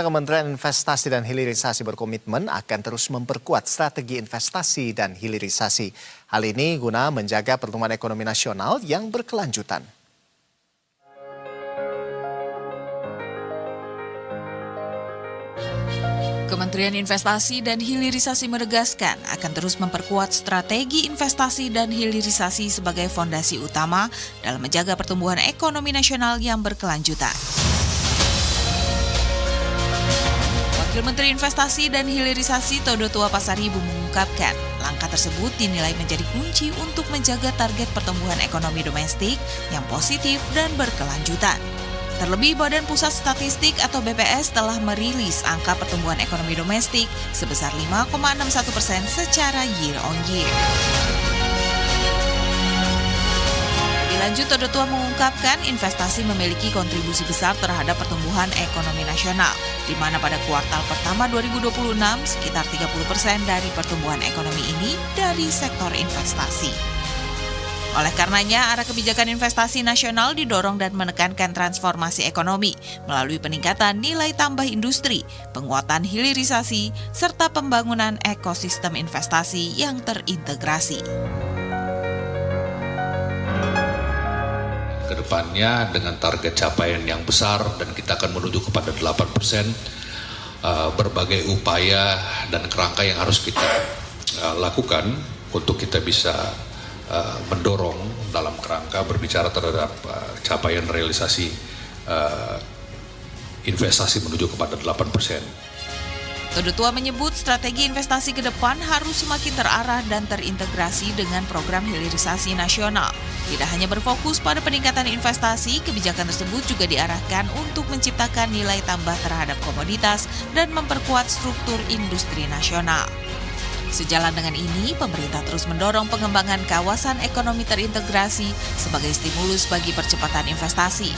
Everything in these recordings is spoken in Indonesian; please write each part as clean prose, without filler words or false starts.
Kementerian Investasi dan Hilirisasi berkomitmen akan terus memperkuat strategi investasi dan hilirisasi. Hal ini guna menjaga pertumbuhan ekonomi nasional yang berkelanjutan. Kementerian Investasi dan Hilirisasi menegaskan akan terus memperkuat strategi investasi dan hilirisasi sebagai fondasi utama dalam menjaga pertumbuhan ekonomi nasional yang berkelanjutan. Wakil Menteri Investasi dan Hilirisasi Todo Tua Pasaribu mengungkapkan, langkah tersebut dinilai menjadi kunci untuk menjaga target pertumbuhan ekonomi domestik yang positif dan berkelanjutan. Terlebih, Badan Pusat Statistik atau BPS telah merilis angka pertumbuhan ekonomi domestik sebesar 5,61% secara year on year. Lanjut, Todo Tua mengungkapkan investasi memiliki kontribusi besar terhadap pertumbuhan ekonomi nasional, di mana pada kuartal pertama 2026 sekitar 30% dari pertumbuhan ekonomi ini dari sektor investasi. Oleh karenanya, arah kebijakan investasi nasional didorong dan menekankan transformasi ekonomi melalui peningkatan nilai tambah industri, penguatan hilirisasi, serta pembangunan ekosistem investasi yang terintegrasi. Kedepannya dengan target capaian yang besar dan kita akan menuju kepada 8%, berbagai upaya dan kerangka yang harus kita lakukan untuk kita bisa mendorong dalam kerangka berbicara terhadap capaian realisasi investasi menuju kepada 8%. Todo Tua menyebut strategi investasi ke depan harus semakin terarah dan terintegrasi dengan program hilirisasi nasional. Tidak hanya berfokus pada peningkatan investasi, kebijakan tersebut juga diarahkan untuk menciptakan nilai tambah terhadap komoditas dan memperkuat struktur industri nasional. Sejalan dengan ini, pemerintah terus mendorong pengembangan kawasan ekonomi terintegrasi sebagai stimulus bagi percepatan investasi.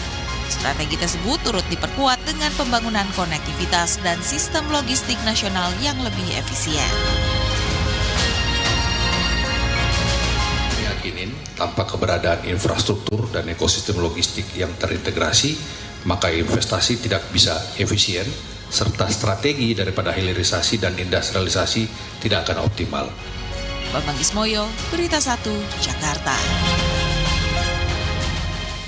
Strategi tersebut turut diperkuat dengan pembangunan konektivitas dan sistem logistik nasional yang lebih efisien. Meyakinin tanpa keberadaan infrastruktur dan ekosistem logistik yang terintegrasi, maka investasi tidak bisa efisien, serta strategi daripada hilirisasi dan industrialisasi tidak akan optimal. Bambang Ismoyo, Berita 1, Jakarta.